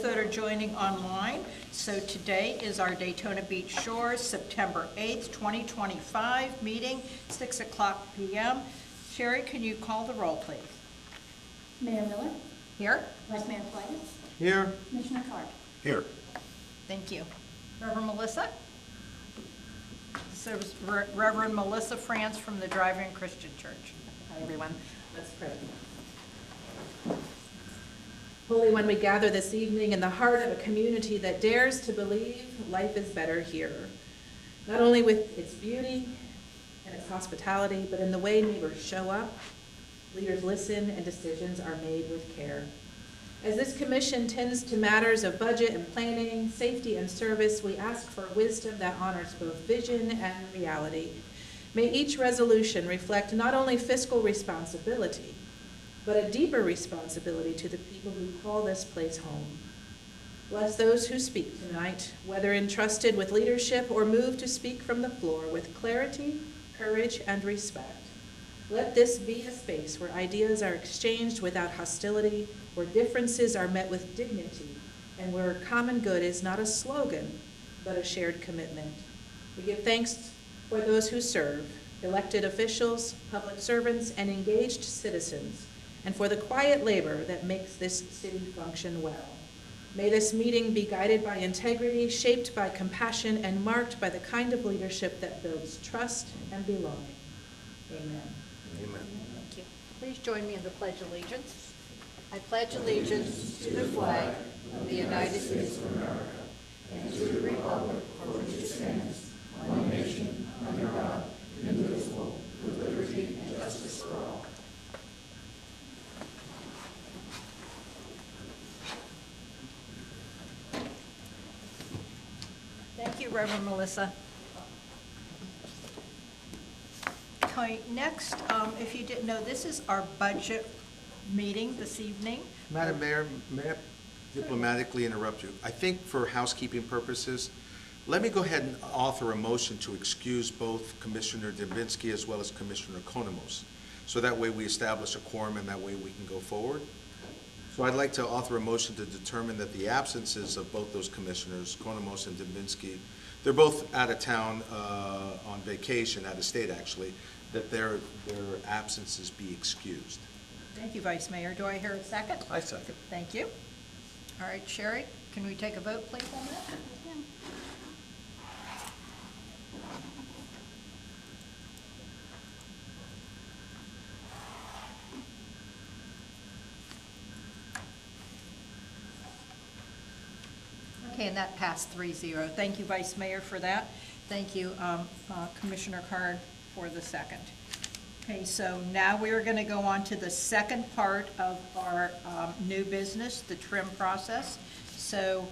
that are joining online. So today is our Daytona Beach Shores, September 8th, 2025 meeting, 6 o'clock p.m. Sherry, can you call the roll, please? Mayor Miller, Here. Vice Mayor Fleitas, Here. Commissioner Carr. Here. Thank you. Reverend Melissa? So Reverend Melissa France from the Drive-In Christian Church. Hi, everyone. Let's pray. Holy One, we gather this evening in the heart of a community that dares to believe life is better here, not only with its beauty and its hospitality, but in the way neighbors show up, leaders listen, and decisions are made with care. As this commission tends to matters of budget and planning, safety and service, we ask for wisdom that honors both vision and reality. May each resolution reflect not only fiscal responsibility, but a deeper responsibility to the people who call this place home. Bless those who speak tonight, whether entrusted with leadership or moved to speak from the floor with clarity, courage, and respect. Let this be a space where ideas are exchanged without hostility, where differences are met with dignity, and where common good is not a slogan, but a shared commitment. We give thanks for those who serve, elected officials, public servants, and engaged citizens, and for the quiet labor that makes this city function well. May this meeting be guided by integrity, shaped by compassion, and marked by the kind of leadership that builds trust and belonging. Amen. Amen. Thank you. Please join me in the Pledge of Allegiance. I pledge allegiance to the flag of the United States of America and to the republic for which it stands, one nation, under God, indivisible, with liberty and justice for all. Thank you, Reverend Melissa. Okay, next, if you didn't know, this is our budget meeting this evening. Madam Mayor, may I diplomatically interrupt you? I think for housekeeping purposes, let me go ahead and author a motion to excuse both Commissioner Dembinski as well as Commissioner Konemos. So that way we establish a quorum and that way we can go forward. So I'd like to author a motion to determine that the absences of both those commissioners, Konemos and Dembinski, they're both out of town on vacation, out of state actually, that their absences be excused. Thank you, Vice Mayor. Do I hear a second? I second. Thank you. All right, Sherry, can we take a vote, please, on that? Okay, and that passed 3-0. Thank you, Vice Mayor, for that. Thank you, Commissioner Card, for the second. Okay, so now we are going to go on to the second part of our new business, the trim process. So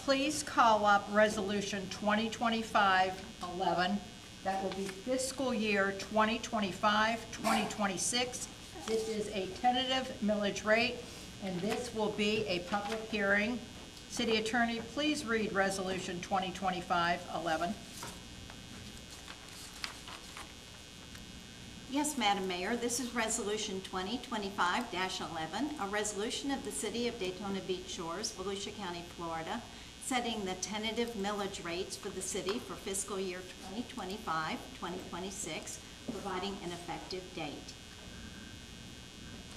please call up Resolution 2025-11. That will be fiscal year 2025-2026. This is a tentative millage rate, and this will be a public hearing. City Attorney, please read Resolution 2025-11. Yes, Madam Mayor, this is Resolution 2025-11, a resolution of the City of Daytona Beach Shores, Volusia County, Florida, setting the tentative millage rates for the city for fiscal year 2025-2026, providing an effective date.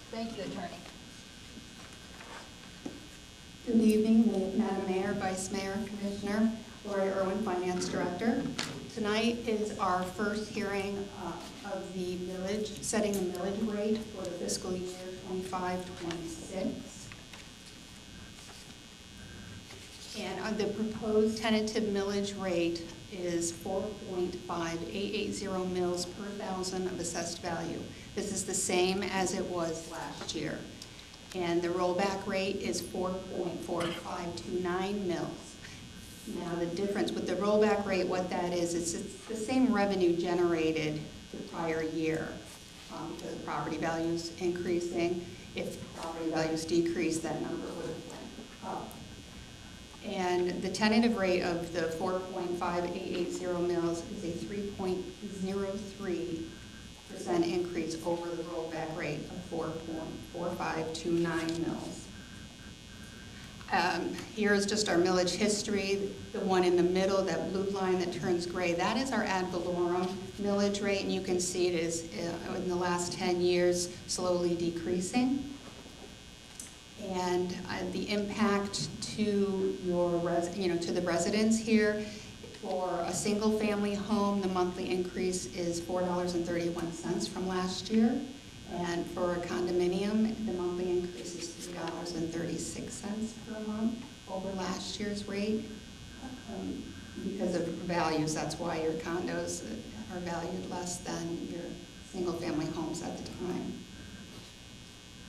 Thank you, Attorney. Good evening, Madam Mayor, Vice Mayor, Commissioner, Lori Irwin, Finance Director. Tonight is our first hearing of the millage, setting the millage rate for the fiscal year 25-26. And the proposed tentative millage rate is 4.5880 mils per thousand of assessed value. This is the same as it was last year. And the rollback rate is 4.4529 mils. Now the difference with the rollback rate, what that is, it's the same revenue generated the prior year because property values increasing. If property values decrease, that number would have went up. And the tentative rate of the 4.5880 mils is a 3.03% increase over the rollback rate of 4.4529 mils. Here is just our millage history. The one in the middle, that blue line that turns gray, that is our ad valorem millage rate, and you can see it is, in the last 10 years, slowly decreasing. And the impact to to the residents here, for a single-family home, the monthly increase is $4.31 from last year. And for a condominium, the monthly increase is $3.36 per month over last year's rate. Because of values, that's why your condos are valued less than your single-family homes at the time.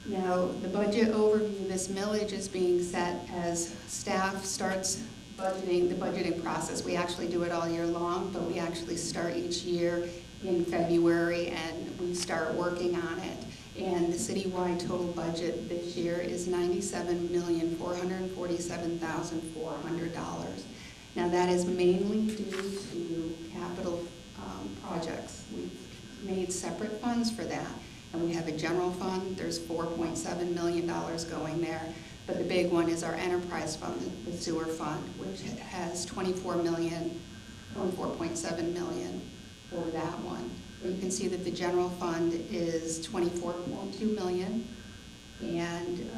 Now, the budget overview, this millage is being set as staff starts budgeting, the budgeting process. We actually do it all year long, but we actually start each year in February and we start working on it. And the citywide total budget this year is $97,447,400. Now, that is mainly due to capital projects. We've made separate funds for that. And we have a general fund, there's $4.7 million going there. But the big one is our enterprise fund, the sewer fund, which has $24.7 million for that one. You can see that the general fund is $24.2 million, and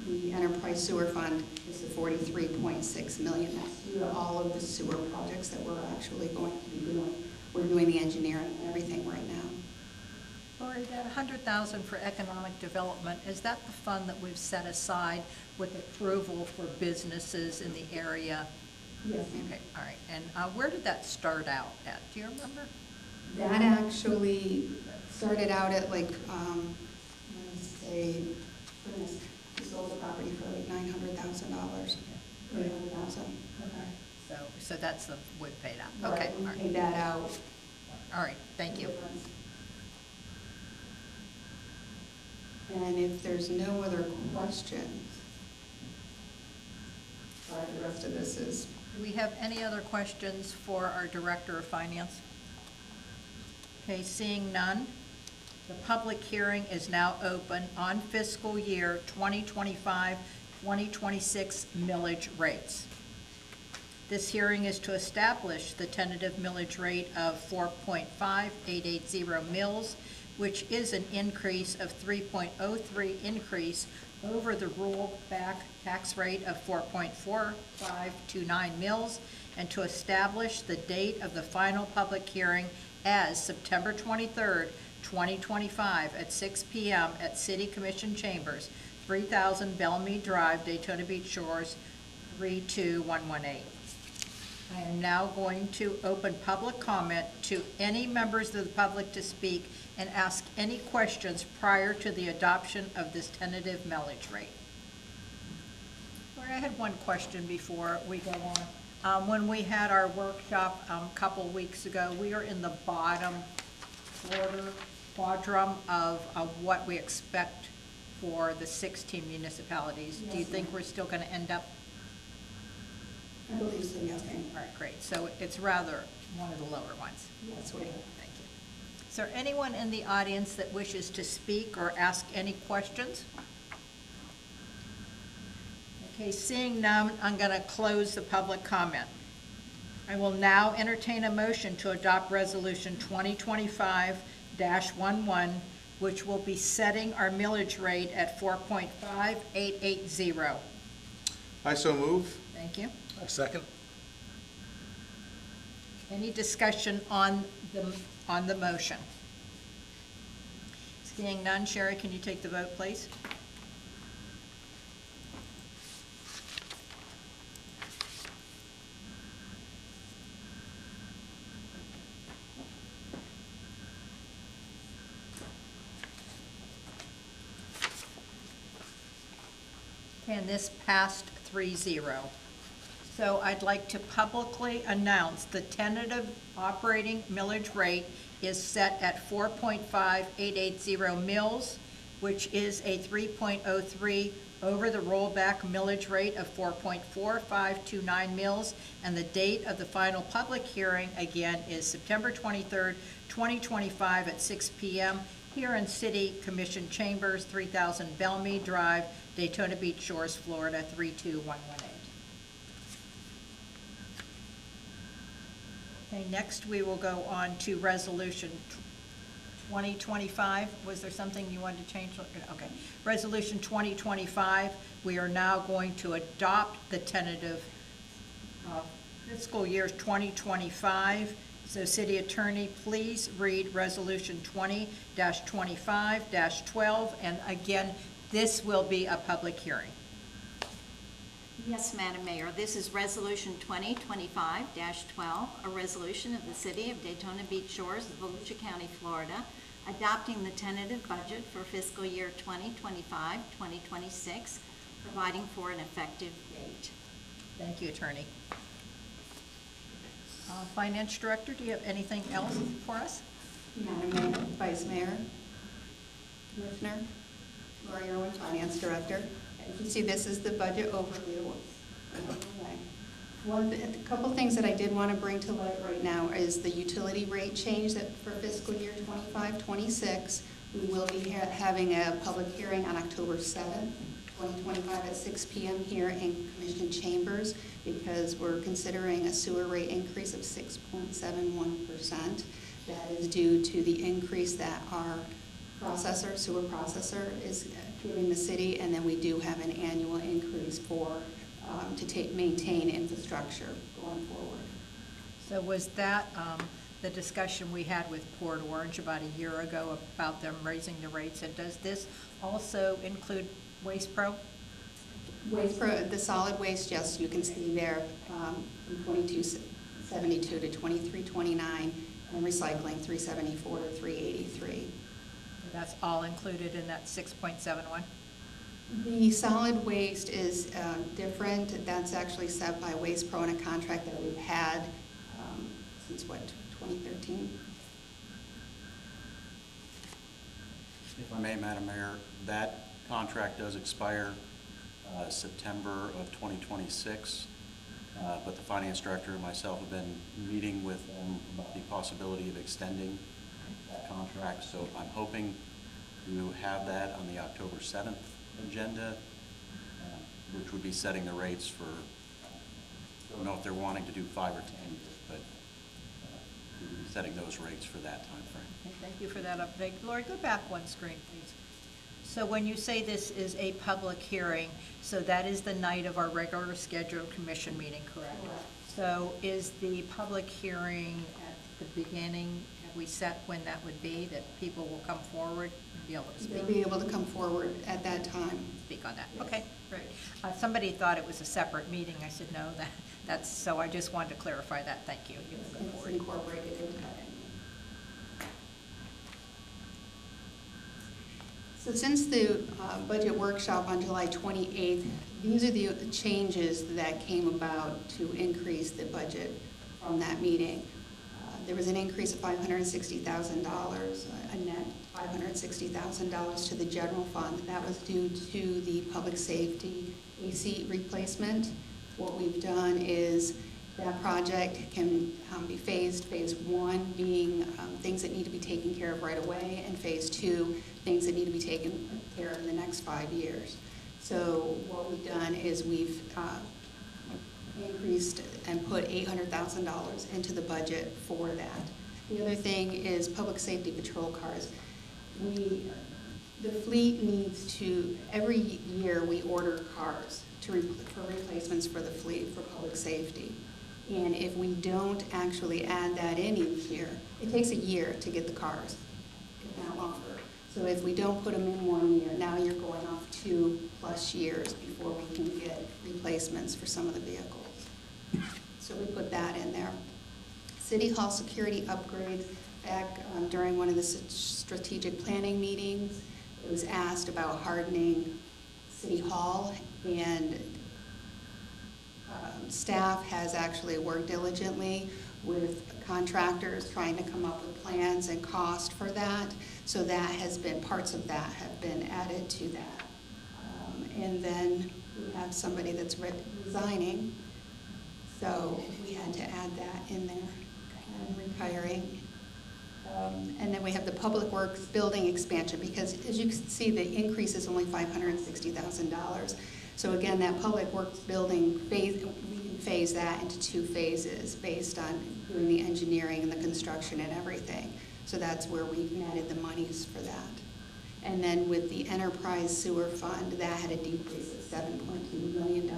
the enterprise sewer fund is the $43.6 million. That's due to all of the sewer projects that we're actually going to be doing. We're doing the engineering and everything right now. Lori, that $100,000 for economic development, is that the fund that we've set aside with approval for businesses in the area? Yes. Okay, all right. And where did that start out at? Do you remember? That actually started out at like, let me say, goodness, we sold the property for like $900,000. $800,000. Okay. So that's the, we paid out. Right, Okay, we all right. paid that out. All right, thank you. And if there's no other questions, sorry, the rest of this is, Do we have any other questions for our Director of Finance? Okay, seeing none, the public hearing is now open on fiscal year 2025-2026 millage rates. This hearing is to establish the tentative millage rate of 4.5880 mils, which is an increase of 3.03 increase over the rollback tax rate of 4.4529 mils, and to establish the date of the final public hearing as September 23rd, 2025 at 6 p.m. at City Commission Chambers, 3000 Bellmead Drive, Daytona Beach Shores, 32118. I am now going to open public comment to any members of the public to speak and ask any questions prior to the adoption of this tentative millage rate. Lori, I had one question before we go on. When we had our workshop a couple weeks ago, we are in the bottom quadrant of what we expect for the 16 municipalities. Do you Yes, think ma'am. we're still going to end up? I believe so, yes, ma'am. All right, great. So it's rather one of the lower ones. Yes, Okay, ma'am. thank you. Is there anyone in the audience that wishes to speak or ask any questions? Okay, seeing none, I'm going to close the public comment. I will now entertain a motion to adopt Resolution 2025-11, which will be setting our millage rate at 4.5880. I so move. Thank you. Second? Any discussion on the motion? Seeing none, Sherry, can you take the vote, please? And this passed 3-0. So I'd like to publicly announce the tentative operating millage rate is set at 4.5880 mils, which is a 3.03 over the rollback millage rate of 4.4529 mils, and the date of the final public hearing, again, is September 23rd, 2025 at 6 p.m. here in City Commission Chambers, 3000 Bellmead Drive, Daytona Beach Shores, Florida, 32118. Okay, next we will go on to Resolution 2025. Was there something you wanted to change? Okay. Resolution 2025, we are now going to adopt the tentative fiscal year 2025. So City Attorney, please read Resolution 20-25-12, and again, this will be a public hearing. Yes, Madam Mayor, this is Resolution 2025-12, a resolution of the City of Daytona Beach Shores, Volusia County, Florida, adopting the tentative budget for fiscal year 2025-2026, providing for an effective date. Thank you, Attorney. Finance Director, do you have anything else for us? Madam Mayor, Vice Mayor, Commissioner, Lori Irwin, Finance Director. As you see, this is the budget overview. A couple things that I did want to bring to light right now is the utility rate change that for fiscal year 25-26. We will be having a public hearing on October 7th, 2025 at 6 p.m. here in Commission Chambers, because we're considering a sewer rate increase of 6.71%. That is due to the increase that our sewer processor is giving the city, and then we do have an annual increase for to maintain infrastructure going forward. So was that the discussion we had with Port Orange about a year ago about them raising the rates? And does this also include Waste Pro? The solid waste, yes, you can see there from 2272 to 2329, and recycling 374 to 383. That's all included in that 6.71? The solid waste is different. That's actually set by Waste Pro in a contract that we've had since, 2013? If I may, Madam Mayor, that contract does expire September of 2026, but the Finance Director and myself have been meeting with them about the possibility of extending that contract, so I'm hoping to have that on the October 7th agenda, which would be setting the rates for, I don't know if they're wanting to do 5 or 10 years, but we would be setting those rates for that time frame. Okay, thank you for that update. Lori, go back one screen, please. So when you say this is a public hearing, so that is the night of our regular scheduled commission meeting, correct? So is the public hearing at the beginning, have we set when that would be, that people will come forward and be able to They'll speak? be able to come forward at that time. Speak on that? Yes. Okay, great. Somebody thought it was a separate meeting. I said, no, that's, so I just wanted to clarify that. Thank you. You can go It's forward. incorporated into that. So since the budget workshop on July 28th, these are the changes that came about to increase the budget from that meeting. There was an increase of $560,000, a net $560,000 to the general fund. That was due to the public safety AC replacement. What we've done is that project can be phased. Phase 1 being things that need to be taken care of right away, and Phase 2, things that need to be taken care of in the next 5 years. So what we've done is we've increased and put $800,000 into the budget for that. The other thing is public safety patrol cars. The fleet needs to, every year we order cars for replacements for the fleet for public safety. And if we don't actually add that in each year, it takes a year to get the cars, if not longer. So if we don't put them in 1 year, now you're going off 2+ years before we can get replacements for some of the vehicles. So we put that in there. City Hall security upgrades. Back during one of the strategic planning meetings, it was asked about hardening City Hall, and staff has actually worked diligently with contractors trying to come up with plans and cost for that. So that has been, parts of that have been added to that. And then we have somebody that's resigning, so we had to add that in there, and retiring. And then we have the Public Works building expansion, because as you can see, the increase is only $560,000. So again, that Public Works building phase, we can phase that into 2 phases based on doing the engineering and the construction and everything. So that's where we netted the monies for that. And then with the Enterprise Sewer Fund, that had a decrease of $7.2 million.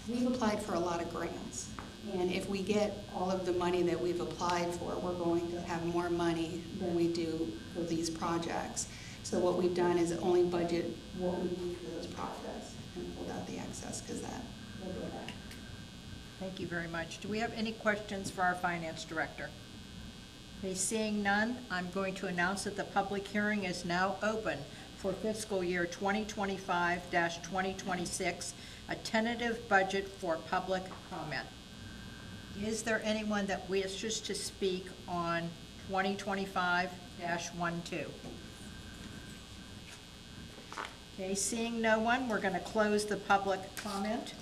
We've applied for a lot of grants. And if we get all of the money that we've applied for, we're going to have more money than we do for these projects. So what we've done is only budget what we need for those projects and pulled out the excess because that will go back. Thank you very much. Do we have any questions for our finance director? Okay, seeing none, I'm going to announce that the public hearing is now open for fiscal year 2025-2026, a tentative budget for public comment. Is there anyone that wishes to speak on 2025-12? Okay, seeing no one, we're going to close the public comment.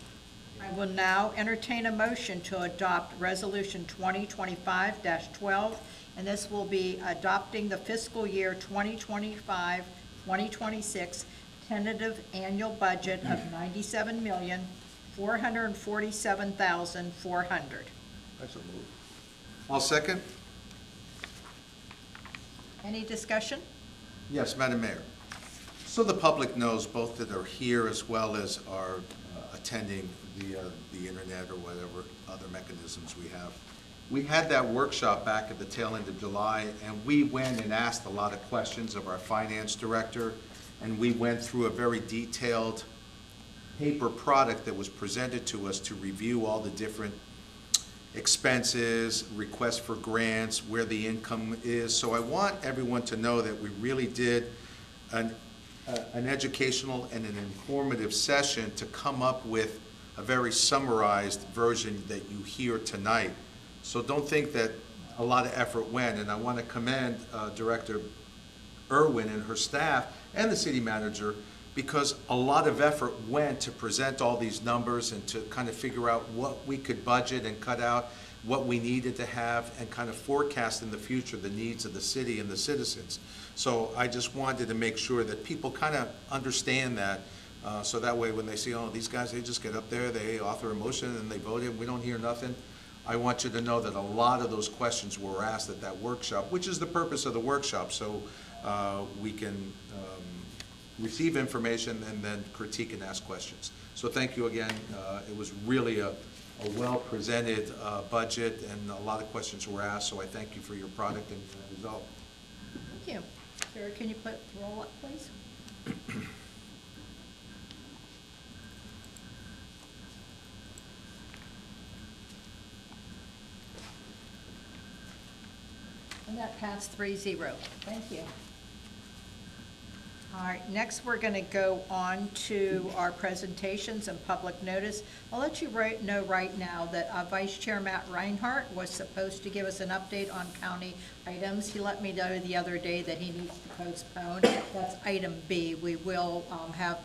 I will now entertain a motion to adopt Resolution 2025-12, and this will be adopting the fiscal year 2025-2026 tentative annual budget of $97,447,400. I'll second. Any discussion? Yes, Madam Mayor. So the public knows, both that are here as well as are attending via the internet or whatever other mechanisms we have. We had that workshop back at the tail end of July, and we went and asked a lot of questions of our finance director, and we went through a very detailed paper product that was presented to us to review all the different expenses, requests for grants, where the income is. So I want everyone to know that we really did an educational and an informative session to come up with a very summarized version that you hear tonight. So don't think that a lot of effort went, and I want to commend Director Irwin and her staff and the city manager, because a lot of effort went to present all these numbers and to kind of figure out what we could budget and cut out, what we needed to have, and kind of forecast in the future the needs of the city and the citizens. So I just wanted to make sure that people kind of understand that, so that way when they see, oh, these guys, they just get up there, they author a motion and they vote it, we don't hear nothing. I want you to know that a lot of those questions were asked at that workshop, which is the purpose of the workshop, so we can receive information and then critique and ask questions. So thank you again. It was really a well-presented budget, and a lot of questions were asked, so I thank you for your product and result. Thank you. Sarah, can you put the roll up, please? And that passed 3-0. Thank you. All right, next we're going to go on to our presentations and public notice. I'll let you know right now that Vice Chair Matt Reinhardt was supposed to give us an update on county items. He let me know the other day that he needs to postpone. That's item B. We will have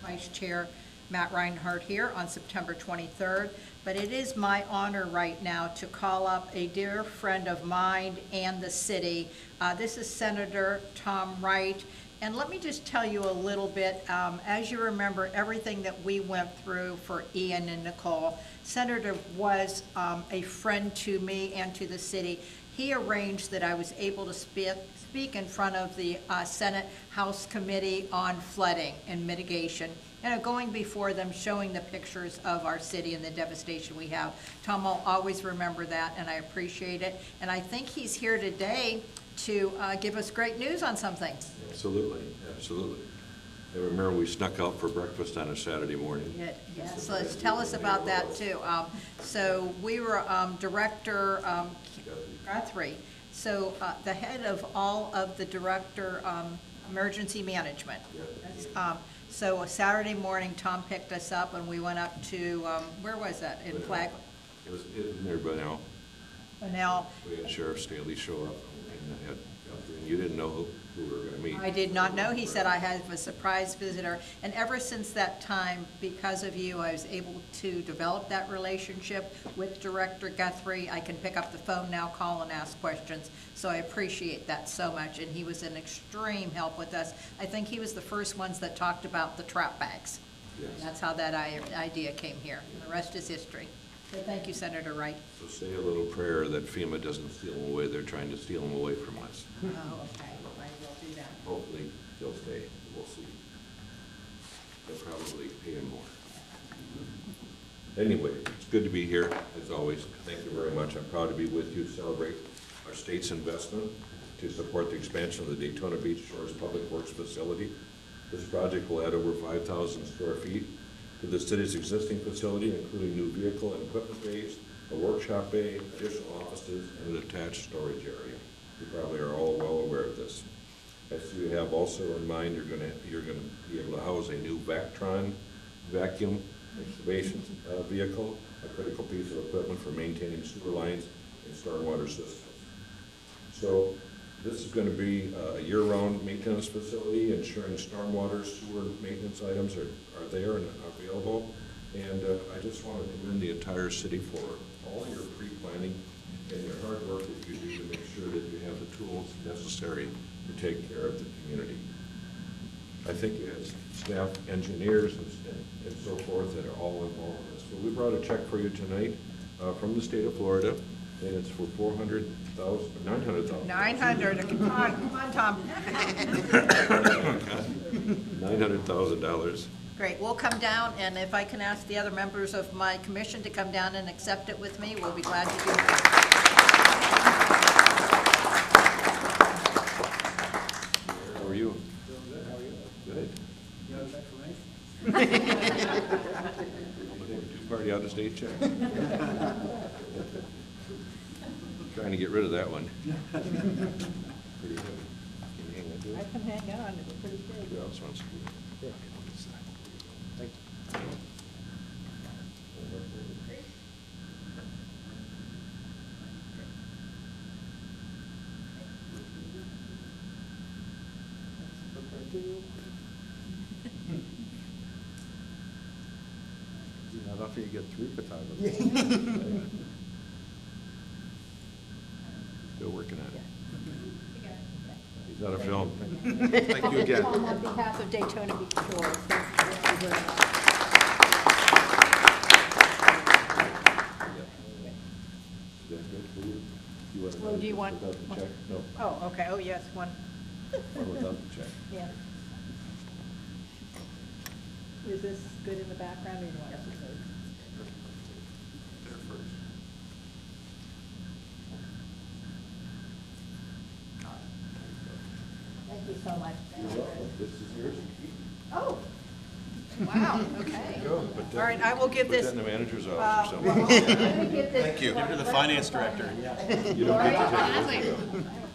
Vice Chair Matt Reinhardt here on September 23rd. But it is my honor right now to call up a dear friend of mine and the city. This is Senator Tom Wright. And let me just tell you a little bit, as you remember, everything that we went through for Ian and Nicole, Senator was a friend to me and to the city. He arranged that I was able to speak in front of the Senate House Committee on Flooding and Mitigation, and going before them, showing the pictures of our city and the devastation we have. Tom will always remember that, and I appreciate it. And I think he's here today to give us great news on something. Absolutely, absolutely. I remember we snuck out for breakfast on a Saturday morning. Yes, let's tell us about that too. So we were Director Guthrie, so the head of all of the Director Emergency Management. So a Saturday morning, Tom picked us up and we went up to, where was that, in Flag? It was in there by now. Bunnell. We had Sheriff Staley show up, and you didn't know who we were going to meet. I did not know. He said I have a surprise visitor. And ever since that time, because of you, I was able to develop that relationship with Director Guthrie. I can pick up the phone now, call and ask questions. So I appreciate that so much. And he was an extreme help with us. I think he was the first ones that talked about the trap bags. Yes. And that's how that idea came here. And the rest is history. So thank you, Senator Wright. So say a little prayer that FEMA doesn't steal them away. They're trying to steal them away from us. Oh, okay. I will do that. Hopefully, they'll stay. We'll see. They'll probably pay them more. Anyway, it's good to be here, as always. Thank you very much. I'm proud to be with you to celebrate our state's investment to support the expansion of the Daytona Beach Shores Public Works Facility. This project will add over 5,000 square feet to the city's existing facility, including new vehicle and equipment bays, a workshop bay, additional offices, and an attached storage area. You probably are all well aware of this. As you have also in mind, you're going to be able to house a new Vactron vacuum excavation vehicle, a critical piece of equipment for maintaining sewer lines and stormwater systems. So this is going to be a year-round maintenance facility, ensuring stormwater, sewer maintenance items are there and available. And I just want to commend the entire city for all your pre-planning and your hard work that you do to make sure that you have the tools necessary to take care of the community. I think you have staff, engineers, and so forth that are all involved in this. Well, we brought a check for you tonight from the state of Florida, and it's for $900,000. 900, come on, Tom. $900,000. Great, we'll come down, and if I can ask the other members of my commission to come down and accept it with me, we'll be glad to do that. How are you? Good. Two-party out-of-state check. Trying to get rid of that one. Pretty heavy. Can you hang on to it? I can hang on, it's pretty big. Who else wants to do it? Yeah. Thank you. Not often you get 3 photographers. Still working on it. He's out of film. Thank you again. On behalf of Daytona Beach Shores, thank you very much. Is that good for you? Well, do you want- Without the check? No, Oh, okay, oh, yes, one, one without the check. yeah. Is this good in the background, or do you want us to say? There first. Thank you so much. You're welcome. This is yours. Oh, wow, okay. Go. Put All that- right, I will give Put this. that in the manager's office or well, something. let me get this. Thank you. Give it to the finance director, yeah. You don't get to take it.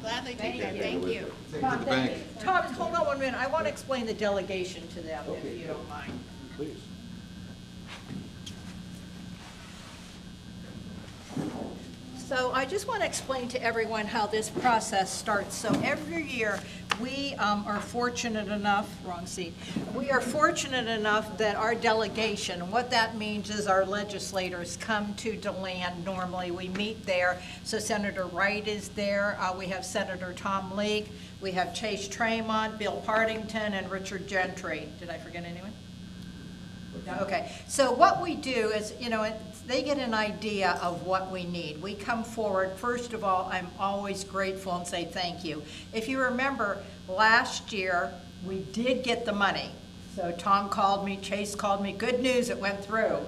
Gladly take that. Thank you. Tom, the thank bank. you. Tom, hold on 1 minute. I want to explain the delegation to them, if you don't mind. Please. So I just want to explain to everyone how this process starts. So every year, we are fortunate enough, wrong seat, we are fortunate enough that our delegation, and what that means is our legislators come to DeLand normally. We meet there. So Senator Wright is there. We have Senator Tom Leake. We have Chase Tremont, Bill Partington, and Richard Gentry. Did I forget anyone? No, okay, so what we do is, you know, they get an idea of what we need. We come forward, first of all, I'm always grateful and say thank you. If you remember, last year, we did get the money. So Tom called me, Chase called me, good news, it went through.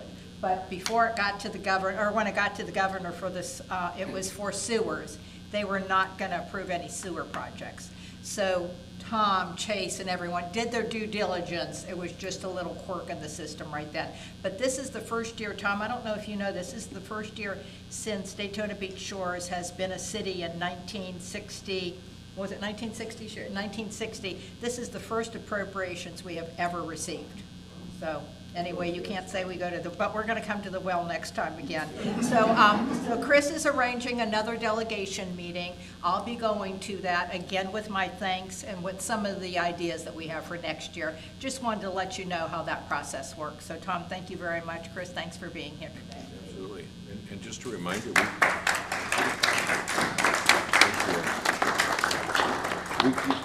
But before it got to the governor, or when it got to the governor for this, it was for sewers. They were not gonna approve any sewer projects. So Tom, Chase, and everyone did their due diligence. It was just a little quirk in the system right then. But this is the first year, Tom, I don't know if you know, this is the first year since Daytona Beach Shores has been a city in 1960. Was it 1960? Sure, 1960. This is the first appropriations we have ever received. So Anyway, you can't say we go to the, but we're going to come to the well next time again. So, so Chris is arranging another delegation meeting. I'll be going to that, again with my thanks and with some of the ideas that we have for next year. Just wanted to let you know how that process works. So Tom, thank you very much. Chris, thanks for being here today. Absolutely. And just a reminder, we keep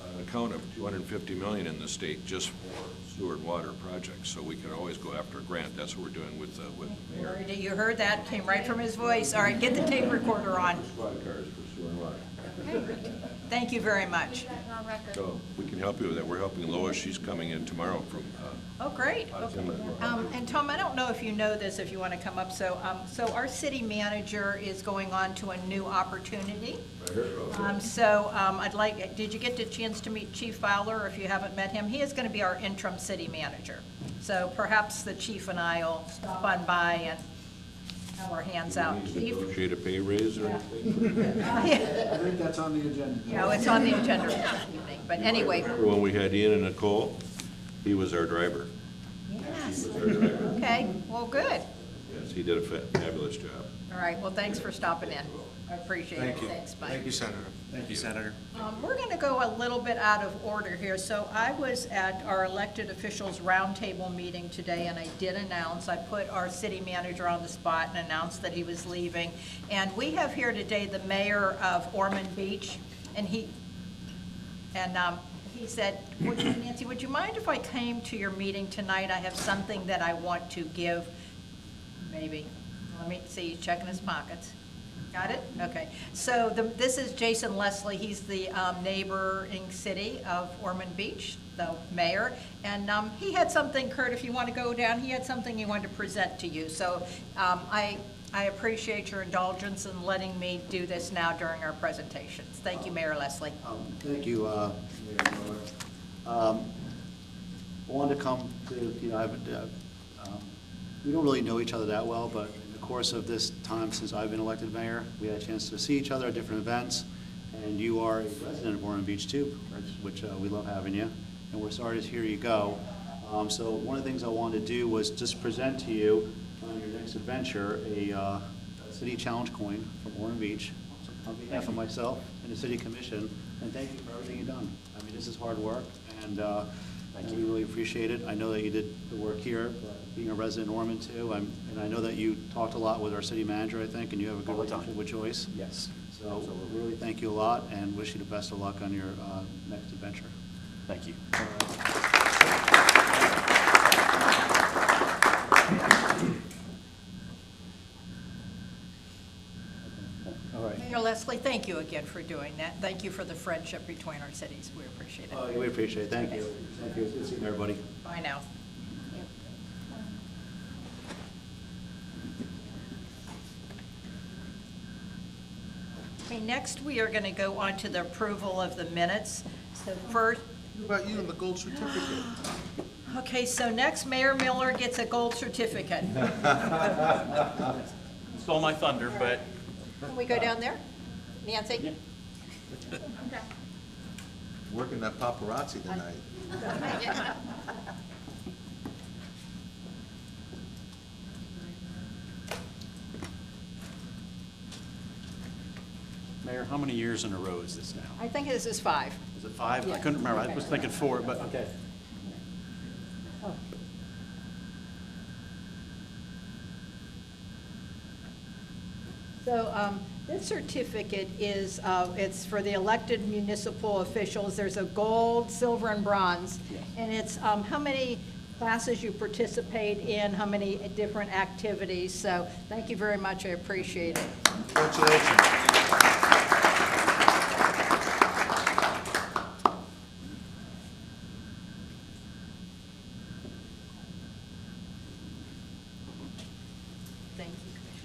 an account of $250 million in the state just for sewer and water projects, so we can always go after a grant. That's what we're doing with the mayor. You heard that, came right from his voice. All right, get the tape recorder on. Squad cars for sewer and water. Thank you very much. So we can help you with that. We're helping Lois. She's coming in tomorrow from Oh, great. Okay. And Tom, I don't know if you know this, if you want to come up. So, so our city manager is going on to a new opportunity. I'd like, did you get the chance to meet Chief Fowler? If you haven't met him, he is going to be our interim city manager. So perhaps the chief and I will stop on by and have our hands out. Chief? negotiate a pay raise or anything. I think that's on the agenda. Yeah, it's on the agenda for this evening. But anyway. When we had Ian and Nicole, he was our driver. Yes. He was our driver. Okay, well, good. Yes, he did a fabulous job. All right, well, thanks for stopping in. I appreciate it. Thank you. Thanks, bye. Thank you, Senator. Thank you, Senator. We're going to go a little bit out of order here. So I was at our elected officials roundtable meeting today, and I did announce, I put our city manager on the spot and announced that he was leaving. And we have here today the mayor of Ormond Beach, and he said, Nancy, would you mind if I came to your meeting tonight? I have something that I want to give, maybe. Let me see, he's checking his pockets. Got it? Okay. So this is Jason Leslie. He's the neighboring city of Ormond Beach, the mayor. And he had something, Kurt, if you want to go down, he had something he wanted to present to you. So I appreciate your indulgence in letting me do this now during our presentations. Thank you, Mayor Leslie. Thank you, Mayor Miller. I wanted to come to, we don't really know each other that well, but in the course of this time since I've been elected mayor, we had a chance to see each other at different events, and you are a resident of Ormond Beach too, which we love having you, and we're sorry to hear you go. So one of the things I wanted to do was just present to you on your next adventure a city challenge coin from Ormond Beach on behalf of myself and the city commission, and thank you for everything you've done. I mean, this is hard work, and we really appreciate it. I know that you did the work here, but being a resident in Ormond too, and I know that you talked a lot with our city manager, I think, and you have a good relationship with Joyce. Yes. So we really thank you a lot and wish you the best of luck on your next adventure. Thank you. All right. Mayor Leslie, thank you again for doing that. Thank you for the friendship between our cities. We appreciate it. We appreciate it. Thank you. Thank you. Good seeing everybody. Bye now. Okay, next we are going to go on to the approval of the minutes. So first, What about you and the gold certificate? okay, so next Mayor Miller gets a gold certificate. Stole my thunder, but Can we go down there? Nancy? Working that paparazzi tonight. Mayor, how many years in a row is this now? I think this is 5. Is it 5? Yeah. I couldn't remember. I was thinking 4, but okay. So this certificate is, it's for the elected municipal officials. There's a gold, silver, and bronze. Yes. And it's how many classes you participate in, how many different activities. So thank you very much. I appreciate it. Congratulations. Thank you, Commissioner.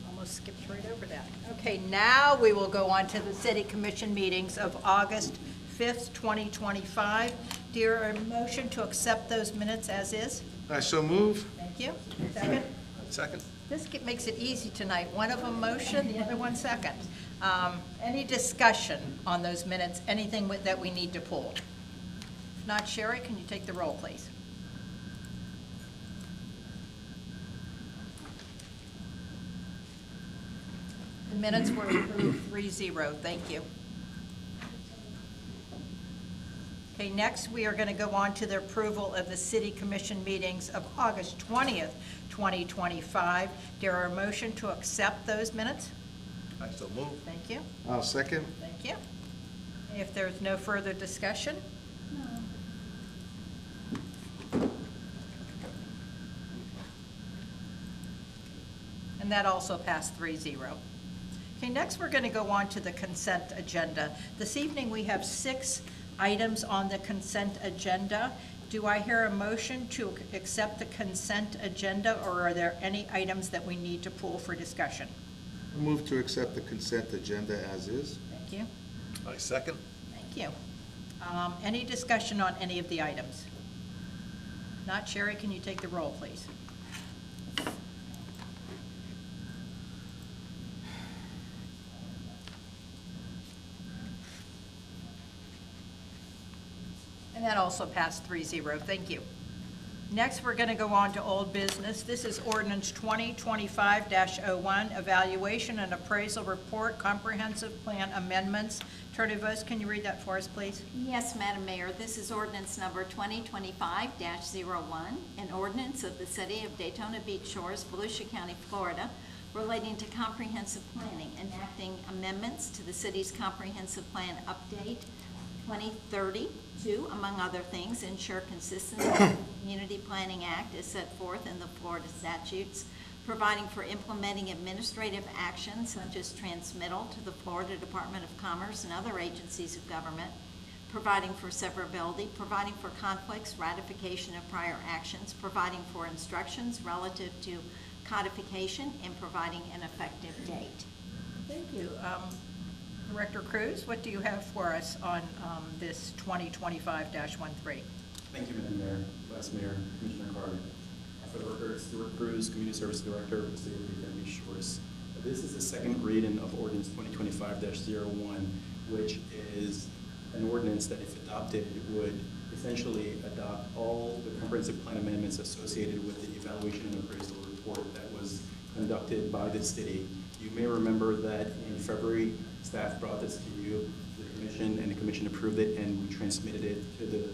Almost skipped right over that. Okay, now we will go on to the city commission meetings of August 5th, 2025. Dear, a motion to accept those minutes as is? I so move. Thank you. Second? Second. This makes it easy tonight. One of them motion, the other one second. Any discussion on those minutes, anything that we need to pull? If not, Sherry, can you take the roll, please? minutes were approved 3-0. Thank you. Okay, next, we are going to go on to the approval of the city commission meetings of August 20th, 2025. There are a motion to accept those minutes? I so move. Thank you. I'll second. Thank you. If there's no further discussion? And that also passed 3-0. Okay, next we're going to go on to the consent agenda. This evening, we have 6 items on the consent agenda. Do I hear a motion to accept the consent agenda, or are there any items that we need to pull for discussion? I move to accept the consent agenda as is. Thank you. I second. Thank you. Any discussion on any of the items? Not, Sherry, can you take the roll, please? And that also passed 3-0. Thank you. Next, we're going to go on to old business. This is ordinance 2025-01, evaluation and appraisal report, comprehensive plan amendments. Attorney Vos, can you read that for us, please? Yes, Madam Mayor, this is ordinance number 2025-01, an ordinance of the City of Daytona Beach Shores, Volusia County, Florida, relating to comprehensive planning, enacting amendments to the city's comprehensive plan update 2030 to, among other things, ensure consistency with the Community Planning Act as set forth in the Florida statutes, providing for implementing administrative actions such as transmittal to the Florida Department of Commerce and other agencies of government, providing for severability, providing for conflicts, ratification of prior actions, providing for instructions relative to codification, and providing an effective date. Thank you. Director Cruz, what do you have for us on this 2025-13? Thank you, Madam Mayor, Vice Mayor, Commissioner Carter. For the record, Stuart Cruz, Community Service Director of the City of Daytona Beach Shores. This is the second reading of ordinance 2025-01, which is an ordinance that, if adopted, would essentially adopt all the comprehensive plan amendments associated with the evaluation and appraisal report that was conducted by the city. You may remember that in February, staff brought this to you, the commission, and the commission approved it, and we transmitted it to the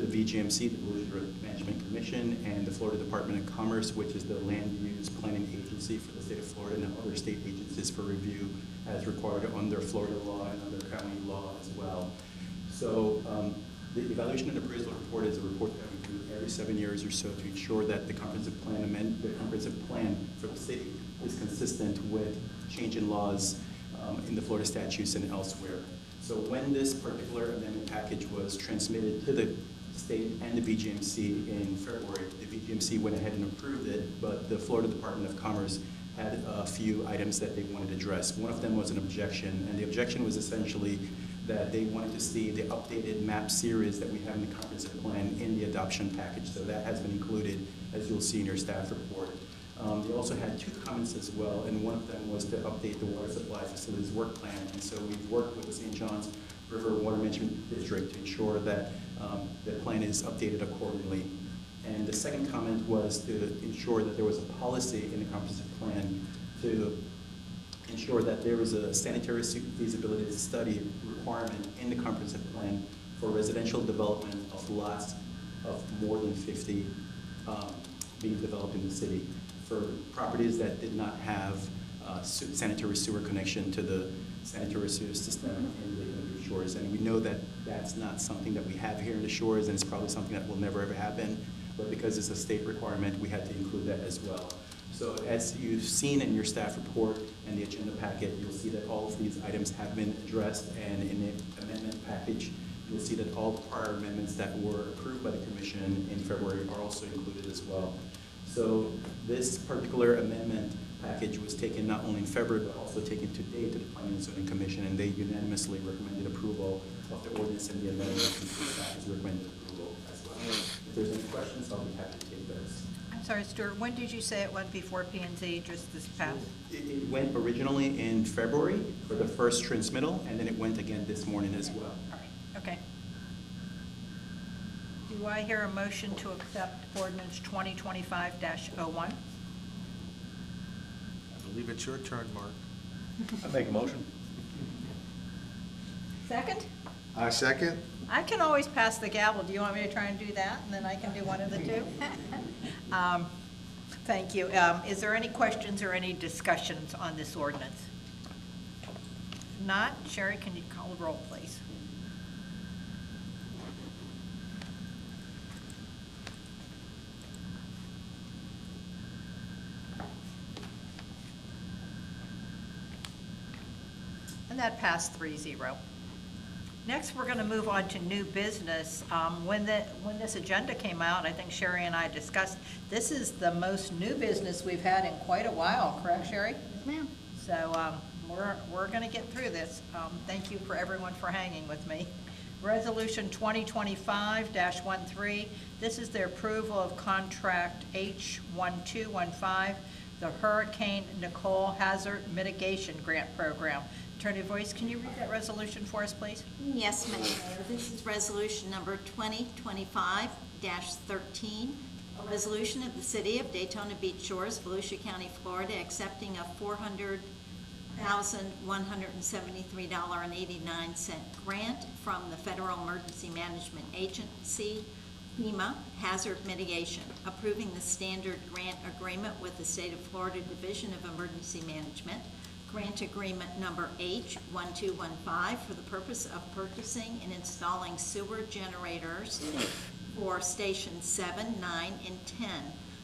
VGMC, the Volusia Management Commission, and the Florida Department of Commerce, which is the land use planning agency for the state of Florida, and other state agencies for review as required under Florida law and under county law as well. So the evaluation and appraisal report is a report that we do every 7 years or so to ensure that the comprehensive plan for the city is consistent with change in laws in the Florida statutes and elsewhere. So when this particular amendment package was transmitted to the state and the VGMC in February, the VGMC went ahead and approved it, but the Florida Department of Commerce had a few items that they wanted to address. One of them was an objection, and the objection was essentially that they wanted to see the updated map series that we have in the comprehensive plan in the adoption package. So that has been included, as you'll see in your staff report. They also had 2 comments as well, and one of them was to update the water supply facilities work plan. And so we've worked with the St. John's River Water Management District to ensure that the plan is updated accordingly. And the second comment was to ensure that there was a policy in the comprehensive plan to ensure that there was a sanitary feasibility study requirement in the comprehensive plan for residential development of lots of more than 50 being developed in the city, for properties that did not have sanitary sewer connection to the sanitary sewer system in the shores. And we know that that's not something that we have here in the shores, and it's probably something that will never ever happen, but because it's a state requirement, we had to include that as well. So as you've seen in your staff report and the agenda packet, you'll see that all of these items have been addressed, and in the amendment package, you'll see that all the prior amendments that were approved by the commission in February are also included as well. So this particular amendment package was taken not only in February, but also taken to date to the Planning and Zoning Commission, and they unanimously recommended approval of the ordinance and the amendment, and staff has recommended approval as well. If there's any questions, I'll be happy to take those. I'm sorry, Stuart, when did you say it went before P&Z, just this past? It went originally in February for the first transmittal, and then it went again this morning as well. All right, okay. Do I hear a motion to accept ordinance 2025-01? I believe it's your turn, Mark. I make a motion. Second? I second. I can always pass the gavel. Do you want me to try and do that, and then I can do one of the two? Thank you. Is there any questions or any discussions on this ordinance? If not, Sherry, can you call the roll, please? And that passed 3-0. Next, we're going to move on to new business. When this agenda came out, I think Sherry and I discussed, this is the most new business we've had in quite a while, correct, Sherry? Yes, ma'am. So we're going to get through this. Thank you for everyone for hanging with me. Resolution 2025-13, this is the approval of contract H1215, the Hurricane Nicole Hazard Mitigation Grant Program. Attorney Voice, can you read that resolution for us, please? Yes, Madam Mayor. This is resolution number 2025-13, a resolution of the City of Daytona Beach Shores, Volusia County, Florida, accepting a $400,173.89 grant from the Federal Emergency Management Agency, FEMA, Hazard Mitigation, approving the standard grant agreement with the State of Florida Division of Emergency Management, grant agreement number H1215 for the purpose of purchasing and installing sewer generators for stations 7, 9, and 10,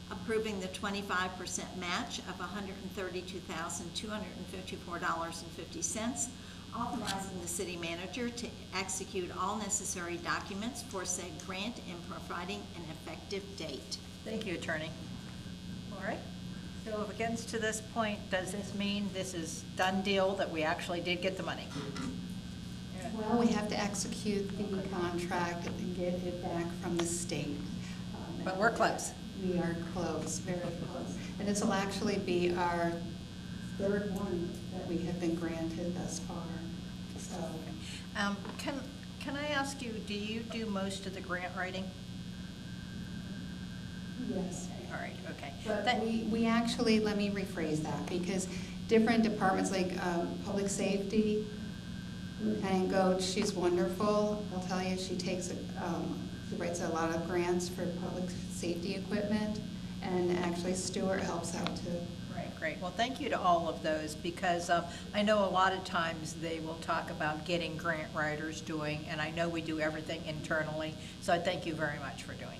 approving the 25% match of $132,254.50, authorizing the city manager to execute all necessary documents for said grant and providing an effective date. Thank you, Attorney. All right. So if it gets to this point, does this mean this is done deal, that we actually did get the money? Well, we have to execute the contract and get it back from the state. But we're close. We are close, very close. And this will actually be our third one that we have been granted thus far, so. Can I ask you, do you do most of the grant writing? Yes. All right, okay. But we actually, let me rephrase that, because different departments like public safety, Lieutenant Goach, she's wonderful. I'll tell you, she writes a lot of grants for public safety equipment, and actually Stuart helps out too. Right, great. Well, thank you to all of those, because I know a lot of times they will talk about getting grant writers doing, and I know we do everything internally, so I thank you very much for doing that.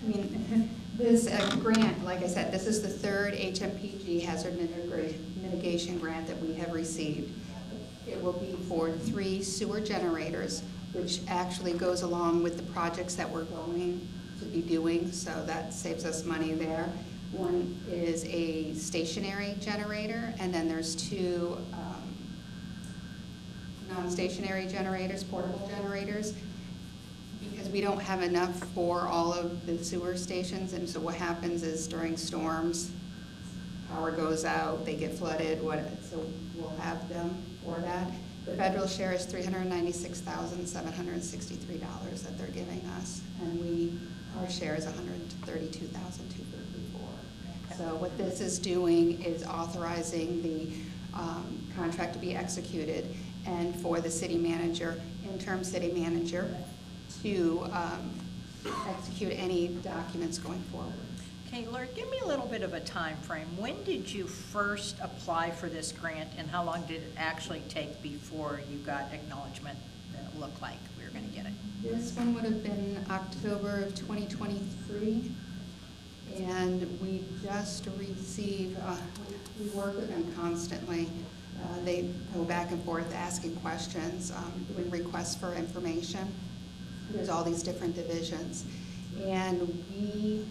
I mean, this grant, like I said, this is the third HMPG hazard mitigation grant that we have received. It will be for 3 sewer generators, which actually goes along with the projects that we're going to be doing, so that saves us money there. One is a stationary generator, and then there's 2 non-stationary generators, portable generators, because we don't have enough for all of the sewer stations, and so what happens is during storms, power goes out, they get flooded, so we'll have them for that. The federal share is $396,763 that they're giving us, and our share is $132,254. So what this is doing is authorizing the contract to be executed, and for the city manager, interim city manager, to execute any documents going forward. Okay, Laura, give me a little bit of a time frame. When did you first apply for this grant, and how long did it actually take before you got acknowledgement that it looked like we were going to get it? This one would have been October of 2023, and we just received, we work with them constantly. They go back and forth asking questions, doing requests for information. There's all these different divisions, and we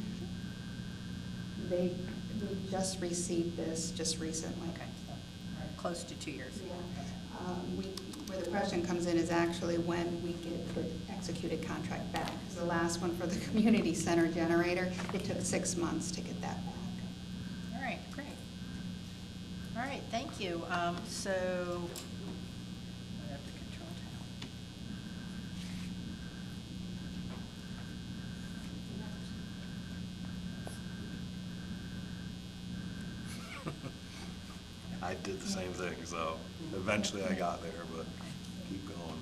just received this just recently. Okay, all right, close to 2 years. Yeah. Where the question comes in is actually when we get the executed contract back. Because the last one for the community center generator, it took 6 months to get that back. All right, great. All right, thank you. So, I have the control panel. I did the same thing, so eventually I got there, but keep going.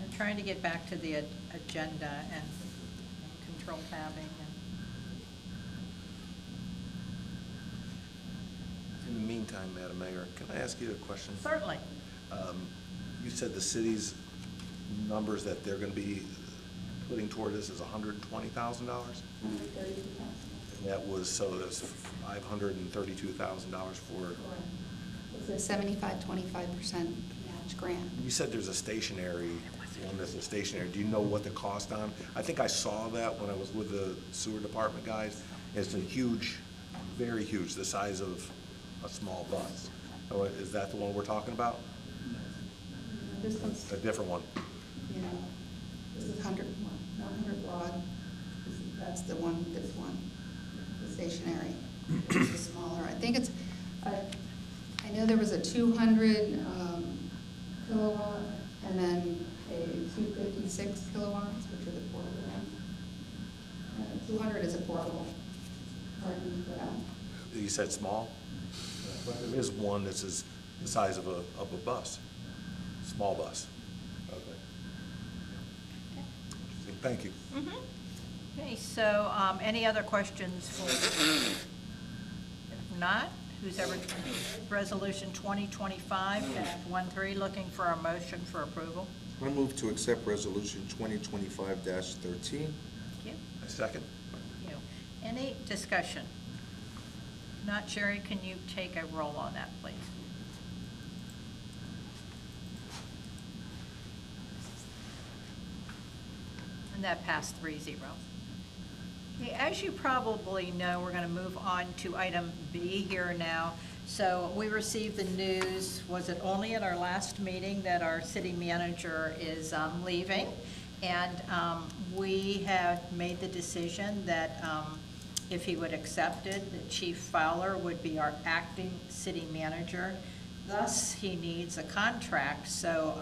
I'm trying to get back to the agenda and control tabbing and. In the meantime, Madam Mayor, can I ask you a question? Certainly. You said the city's numbers that they're gonna be putting toward this is $120,000? And that was, so that's $532,000 for, It's a 75-25% match grant. you said there's a stationary, one that's a stationary. Do you know what the cost on? I think I saw that when I was with the sewer department guys. It's a huge, very huge, the size of a small bus. Oh, is that the one we're talking about? This one's, A different one? you know, this is 100 broad. That's the one, this one, the stationary. This is smaller. I think it's, I know there was a 200 kilowatt and then a 256 kilowatts, which are the portable ones. 200 is a portable. Pardon, but, You said small? But there is one that's the size of a bus, small bus. Okay. Interesting. Thank you. Okay, so, any other questions for, if not, who's ever, resolution 2025-13, looking for a motion for approval? I move to accept resolution 2025-13. Thank you. A second? Thank you. Any discussion? If not, Sherry, can you take a roll on that, please? And that passed 3-0. Okay, as you probably know, we're going to move on to item B here now. So we received the news, was it only at our last meeting, that our city manager is leaving? And we had made the decision that if he would accept it, that Chief Fowler would be our acting city manager. Thus, he needs a contract. So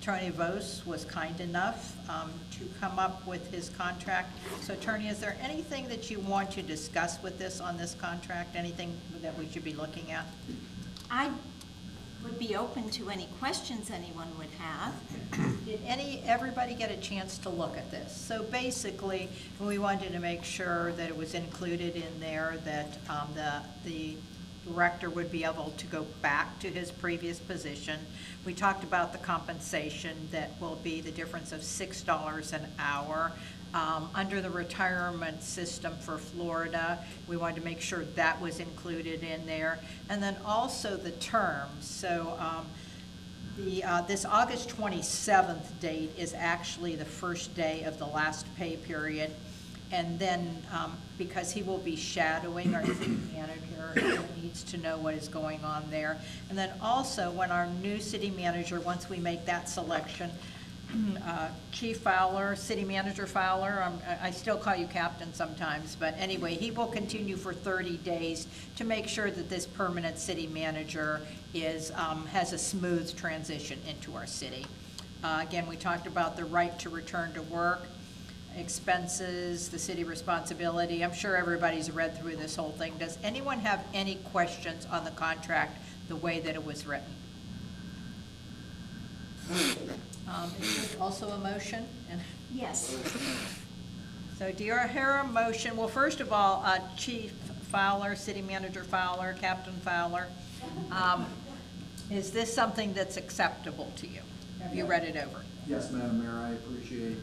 Attorney Vos was kind enough to come up with his contract. So Attorney, is there anything that you want to discuss with this on this contract? Anything that we should be looking at? I would be open to any questions anyone would have. Did everybody get a chance to look at this? So basically, we wanted to make sure that it was included in there, that the director would be able to go back to his previous position. We talked about the compensation that will be the difference of $6 an hour. Under the retirement system for Florida, we wanted to make sure that was included in there. And then also the terms. So this August 27th date is actually the first day of the last pay period. And then, because he will be shadowing our city manager, he needs to know what is going on there. And then also, when our new city manager, once we make that selection, Chief Fowler, City Manager Fowler, I still call you Captain sometimes, but anyway, he will continue for 30 days to make sure that this permanent city manager has a smooth transition into our city. Again, we talked about the right to return to work, expenses, the city responsibility. I'm sure everybody's read through this whole thing. Does anyone have any questions on the contract, the way that it was written? Is this also a motion? Yes. So do you hear a motion? Well, first of all, Chief Fowler, City Manager Fowler, Captain Fowler, is this something that's acceptable to you? Have you read it over? Yes, Madam Mayor, I appreciate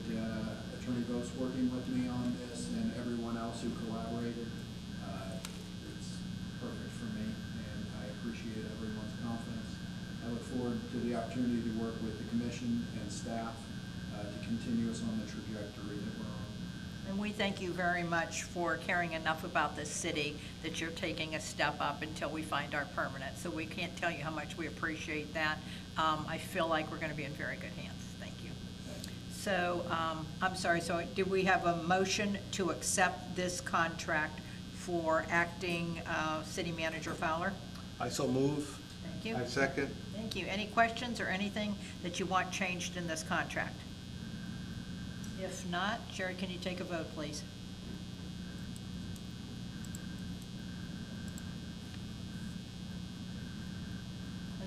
Attorney Vos working with me on this and everyone else who collaborated. It's perfect for me, and I appreciate everyone's confidence. I look forward to the opportunity to work with the commission and staff to continue us on the trajectory that we're on. And we thank you very much for caring enough about this city that you're taking a step up until we find our permanent. So we can't tell you how much we appreciate that. I feel like we're going to be in very good hands. Thank you. So, I'm sorry, so do we have a motion to accept this contract for acting City Manager Fowler? I so move. Thank you. I second. Thank you. Any questions or anything that you want changed in this contract? If not, Sherry, can you take a vote, please?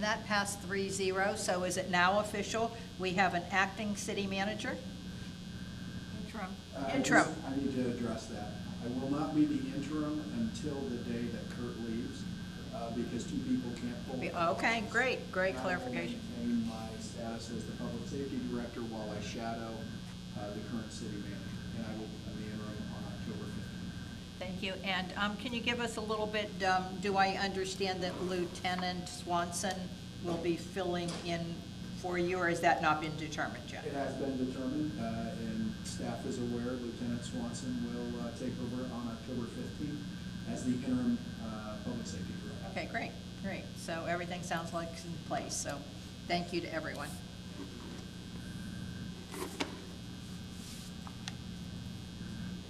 that passed 3-0, so is it now official? We have an acting city manager? Interim. Interim. I need to address that. I will not be the interim until the day that Kurt leaves, because two people can't pull. Okay, great clarification. I will maintain my status as the public safety director while I shadow the current city manager, and I will be interim on October 15th. Thank you. And can you give us a little bit, do I understand that Lieutenant Swanson will be filling in for you, or has that not been determined yet? It has been determined, and staff is aware Lieutenant Swanson will take over on October 15th as the interim public safety director. Okay, great. So everything sounds like it's in place, so thank you to everyone.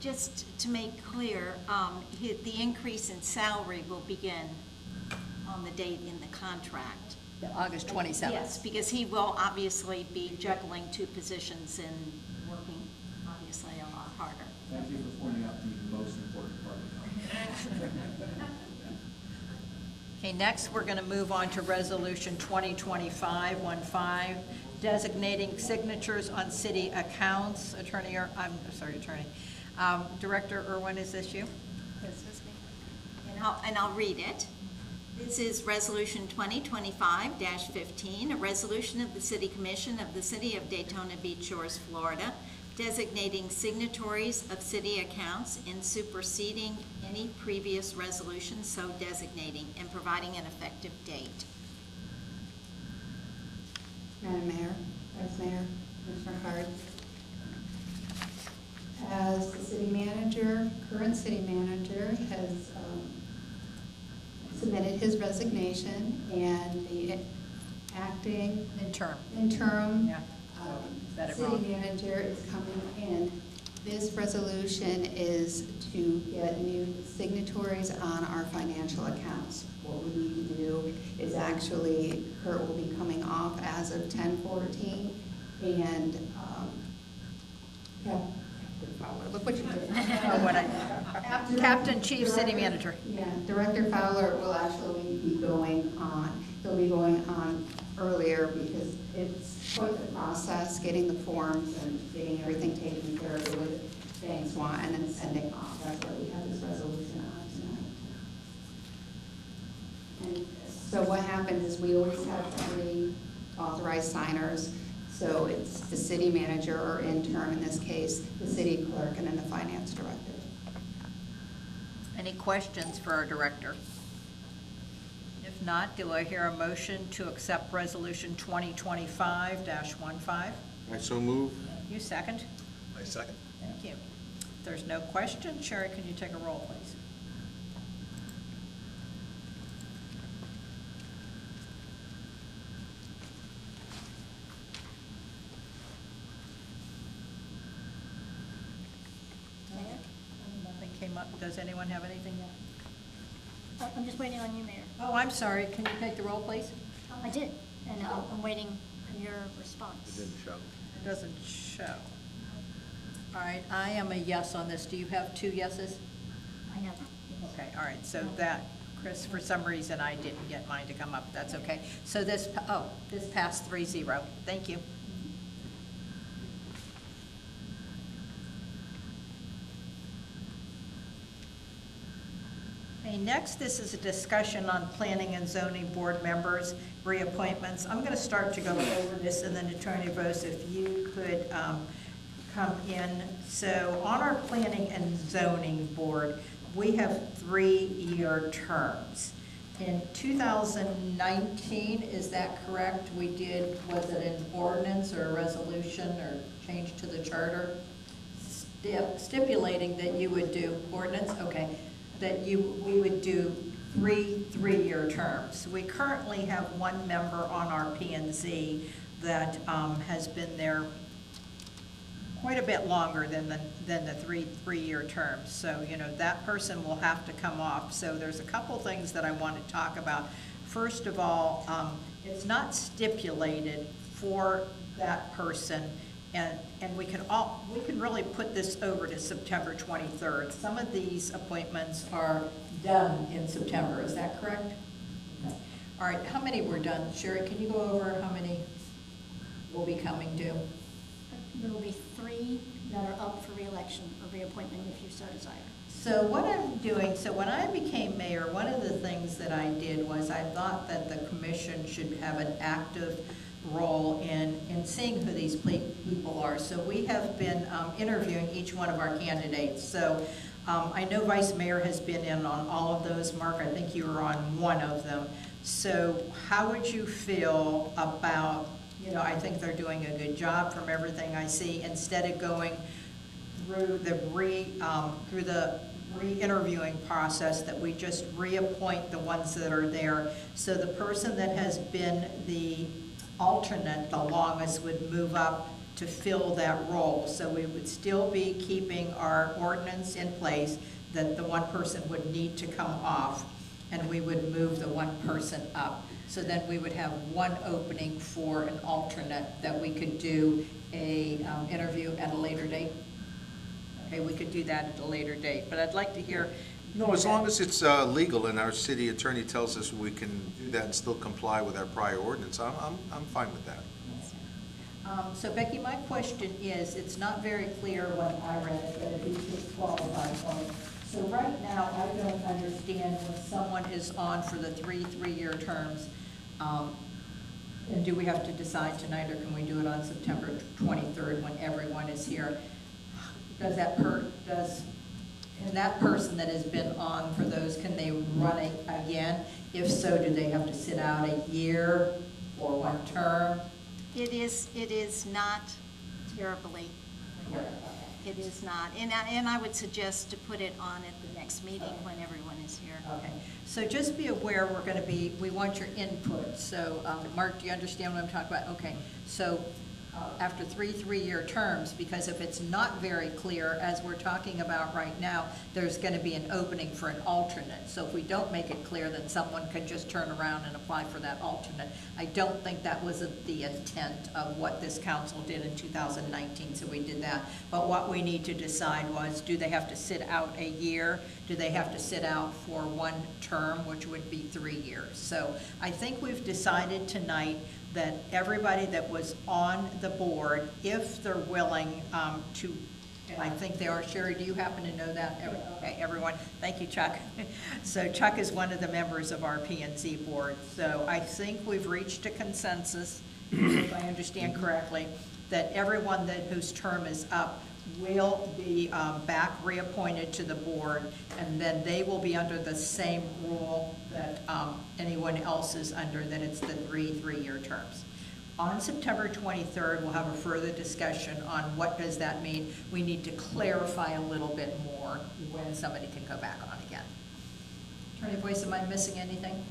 Just to make clear, the increase in salary will begin on the date in the contract. August 27th. Yes, because he will obviously be juggling two positions and working obviously a lot harder. Thank you for pointing out the most important part of the contract. Okay, next, we're going to move on to Resolution 2025-15, designating signatures on city accounts. Director Irwin, is this you? This is me. And I'll read it. This is Resolution 2025-15, a resolution of the City Commission of the City of Daytona Beach Shores, Florida, designating signatories of city accounts and superseding any previous resolution so designating and providing an effective date. Madam Mayor, Vice Mayor, Commissioner Card. As the city manager, current city manager has submitted his resignation, and the acting interim Yeah. Said it city wrong. manager is coming in. This resolution is to get new signatories on our financial accounts. What we need to do is actually, Kurt will be coming off as of 10/14, and Captain Fowler, look what you did. Captain Chief City Manager. Yeah, Director Fowler will actually be going on. He'll be going on earlier because it's quite the process, getting the forms and getting everything taken care of with Bank Swan and then sending off. That's why we have this resolution on tonight. And so what happens is we always have 3 authorized signers. So it's the city manager, or interim in this case, the city clerk, and then the finance director. Any questions for our director? If not, do I hear a motion to accept Resolution 2025-15? I so move. You second? I second. Thank you. If there's no question, Sherry, can you take a roll, please? Nothing came up. Does anyone have anything yet? I'm just waiting on you, Mayor. Oh, I'm sorry. Can you take the roll, please? I did, and I'm waiting for your response. It didn't show. It doesn't show. All right, I am a yes on this. Do you have 2 yeses? I have. Okay, all right, so that, Chris, for some reason, I didn't get mine to come up. That's okay. So this passed 3-0. Thank you. Okay, next, this is a discussion on planning and zoning board members' reappointments. I'm going to start to go over this, and then Attorney Vos, if you could come in. So on our planning and zoning board, we have 3-year terms. In 2019, is that correct? We did, was it an ordinance or a resolution or change to the charter stipulating that you would do ordinance? Okay. That we would do 3-year terms. We currently have 1 member on our P&Z that has been there quite a bit longer than the 3-year terms. So, you know, that person will have to come off. So there's a couple things that I want to talk about. First of all, it's not stipulated for that person, and we can really put this over to September 23rd. Some of these appointments are done in September, is that correct? Okay. All right, how many were done? Sherry, can you go over how many will be coming due? There will be 3 that are up for reelection or reappointment if you so desire. So what I'm doing, so when I became mayor, one of the things that I did was I thought that the commission should have an active role in seeing who these people are. So we have been interviewing each one of our candidates. So I know Vice Mayor has been in on all of those. Mark, I think you were on one of them. So how would you feel about, I think they're doing a good job from everything I see, instead of going through the re-interviewing process, that we just reappoint the ones that are there. So the person that has been the alternate the longest would move up to fill that role. So we would still be keeping our ordinance in place that the one person would need to come off, and we would move the one person up. So then we would have one opening for an alternate that we could do a interview at a later date. Okay, we could do that at a later date, but I'd like to hear. No, as long as it's legal and our city attorney tells us we can do that and still comply with our prior ordinance, I'm fine with that. So Becky, my question is, it's not very clear when I read it, that if you just qualify for it. So right now, I don't understand when someone is on for the three-year terms, and do we have to decide tonight, or can we do it on September 23rd when everyone is here? Can that person that has been on for those, can they run it again? If so, do they have to sit out a year or one term? It is not terribly, it is not. And I would suggest to put it on at the next meeting when everyone is here. Okay, so just be aware, we want your input. So, Mark, do you understand what I'm talking about? Okay, so after three-year terms, because if it's not very clear, as we're talking about right now, there's going to be an opening for an alternate. So if we don't make it clear, then someone can just turn around and apply for that alternate. I don't think that was the intent of what this council did in 2019, so we did that. But what we need to decide was, do they have to sit out a year? Do they have to sit out for one term, which would be 3 years? So I think we've decided tonight that everybody that was on the board, if they're willing to, and I think they are. Sherry, do you happen to know that? Okay, everyone. Thank you, Chuck. So Chuck is one of the members of our P&Z board. So I think we've reached a consensus, if I understand correctly, that everyone whose term is up will be back reappointed to the board, and then they will be under the same rule that anyone else is under, that it's the three-year terms. On September 23rd, we'll have a further discussion on what does that mean. We need to clarify a little bit more when somebody can go back on again. Attorney Boyce, am I missing anything?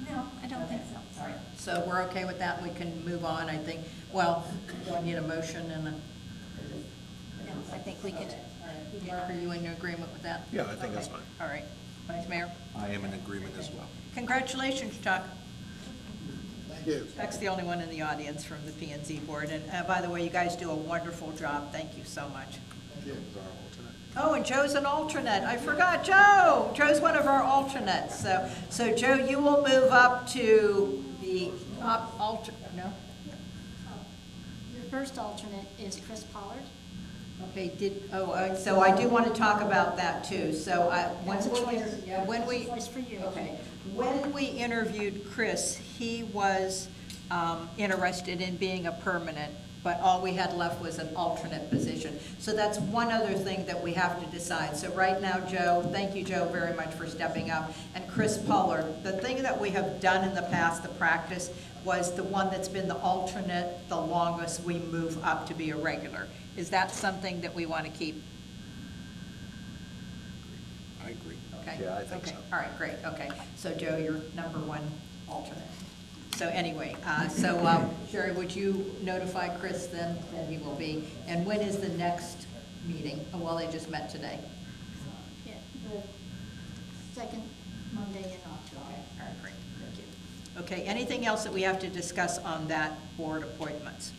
No, I don't think so. All right, so we're okay with that. We can move on, I think. Well, do I need a motion and a? I think we could. Mark, are you in agreement with that? Yeah, I think that's fine. All right. Vice Mayor? I am in agreement as well. Congratulations, Chuck. Thank you. Chuck's the only one in the audience from the P&Z board. And by the way, you guys do a wonderful job. Thank you so much. Thank you. Oh, and Joe's an alternate. I forgot Joe. Joe's one of our alternates. So Joe, you will move up to the no? Your first alternate is Chris Pollard. Okay, so I do want to talk about that too. So That's a choice. when we, That's a choice for you. okay, when we interviewed Chris, he was interested in being a permanent, but all we had left was an alternate position. So that's one other thing that we have to decide. So right now, Joe, thank you, Joe, very much for stepping up. And Chris Pollard, the thing that we have done in the past, the practice, was the one that's been the alternate the longest, we move up to be a regular. Is that something that we want to keep? I agree. Okay. Yeah, I think Okay. so. All right, great, okay. So Joe, you're number one alternate. So anyway, Sherry, would you notify Chris then that he will be? And when is the next meeting? Oh, well, they just met today. Yeah, the second Monday in October. All right, great, thank you. Okay, anything else that we have to discuss on that board appointments?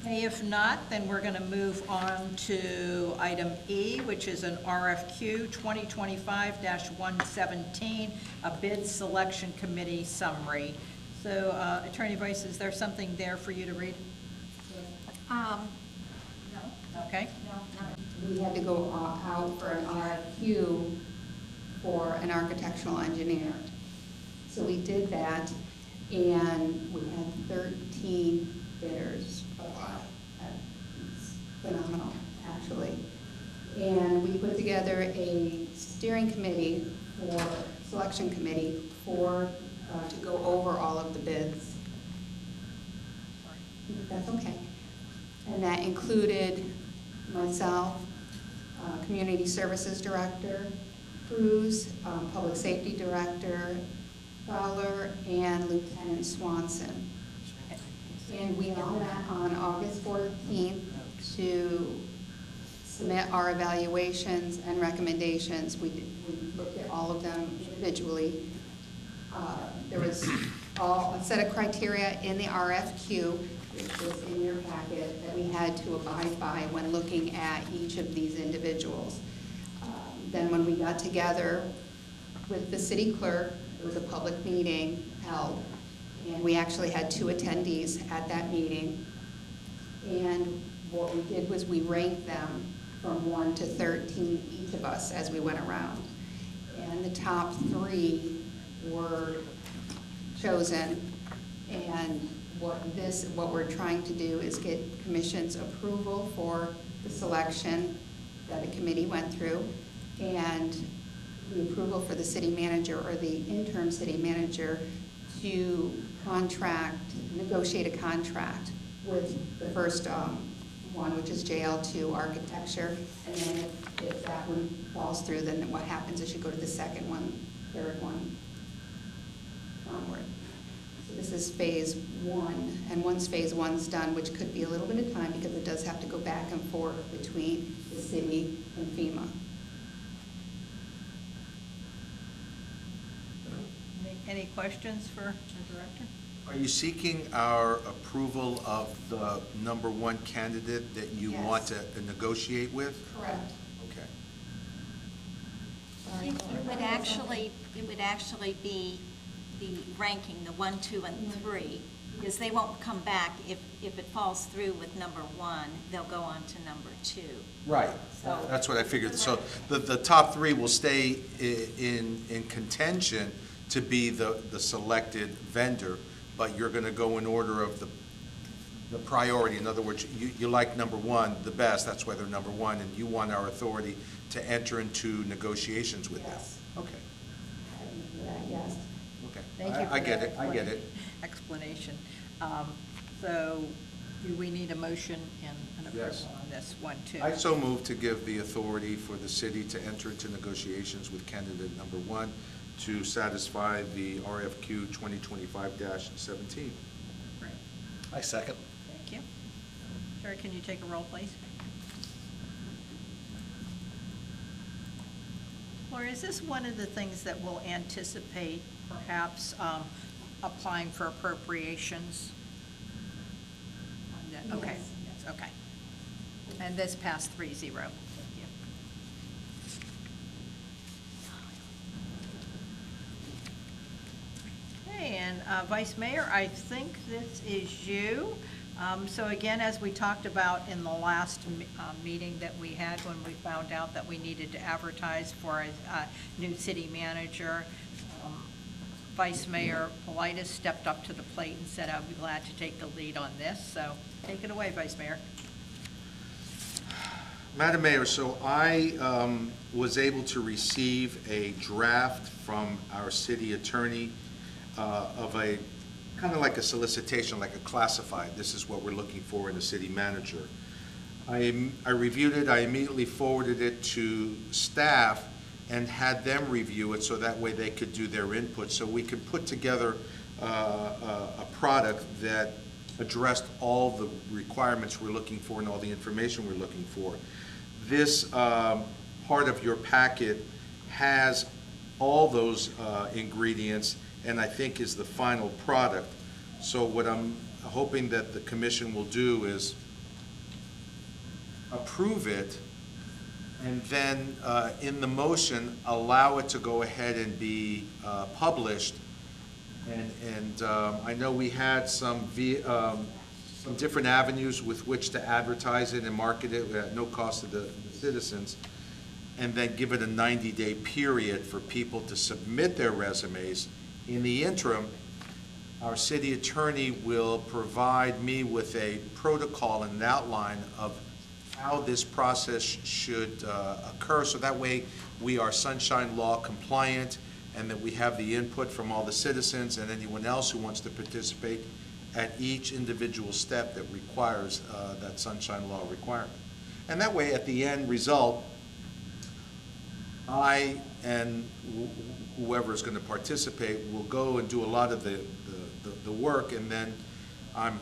Okay, if not, then we're going to move on to item E, which is an RFQ 2025-117, a bid selection committee summary. So Attorney Weiss, is there something there for you to read? No. Okay. We had to go out for an RFQ for an architectural engineer. So we did that, and we had 13 bidders. It's phenomenal, actually. And we put together a steering committee selection committee to go over all of the bids. That's okay. And that included myself, Community Services Director, Cruz, Public Safety Director, Fowler, and Lieutenant Swanson. And we all met on August 14th to submit our evaluations and recommendations. We looked at all of them individually. There was a set of criteria in the RFQ, which was in your packet, that we had to abide by when looking at each of these individuals. Then when we got together with the city clerk, there was a public meeting held, and we actually had 2 attendees at that meeting. And what we did was we ranked them from 1 to 13, each of us, as we went around. And the top 3 were chosen, and what we're trying to do is get commission's approval for the selection that the committee went through, and the approval for the city manager or the interim city manager to negotiate a contract with the first one, which is JL2 Architecture, and then if that one falls through, then what happens is you go to the second one, third one, onward. So this is phase 1, and once phase 1's done, which could be a little bit of time because it does have to go back and forth between the city and FEMA. Any questions for the director? Are you seeking our approval of the number 1 candidate that you Yes. want to negotiate with? Correct. Okay. Sorry. It would actually be the ranking, the 1, 2, and 3, because they won't come back if it falls through with number 1, they'll go on to number 2. Right, So- that's what I figured. So the top 3 will stay in contention to be the selected vendor, but you're going to go in order of the priority. In other words, you like number 1 the best, that's why they're number 1, and you want our authority to enter into negotiations with them. Yes. Okay, Yes. okay. Thank you for I get that it, I get it. explanation. So do we need a motion and an Yes. approval on this one, too? I so move to give the authority for the city to enter into negotiations with candidate number 1 to satisfy the RFQ 2025-17. Great. I second. Thank you. Sherry, can you take a roll, please? Laura, is this one of the things that we'll anticipate perhaps applying for appropriations? Okay, yes, okay. And this passed 3-0. Thank you. Okay, and Vice Mayor, I think this is you. So again, as we talked about in the last meeting that we had when we found out that we needed to advertise for a new city manager, Vice Mayor Politis stepped up to the plate and said, I'd be glad to take the lead on this. So take it away, Vice Mayor. Madam Mayor, so I was able to receive a draft from our city attorney of a, kind of like a solicitation, like a classified. This is what we're looking for in a city manager. I reviewed it, I immediately forwarded it to staff and had them review it so that way they could do their input. So we could put together a product that addressed all the requirements we're looking for and all the information we're looking for. This part of your packet has all those ingredients and I think is the final product. So what I'm hoping that the commission will do is approve it, and then in the motion, allow it to go ahead and be published. And I know we had some different avenues with which to advertise it and market it at no cost to the citizens, and then give it a 90-day period for people to submit their resumes. In the interim, our city attorney will provide me with a protocol and an outline of how this process should occur, so that way we are sunshine law compliant, and that we have the input from all the citizens and anyone else who wants to participate at each individual step that requires that sunshine law requirement. And that way, at the end result, I and whoever is going to participate will go and do a lot of the work, and then I'm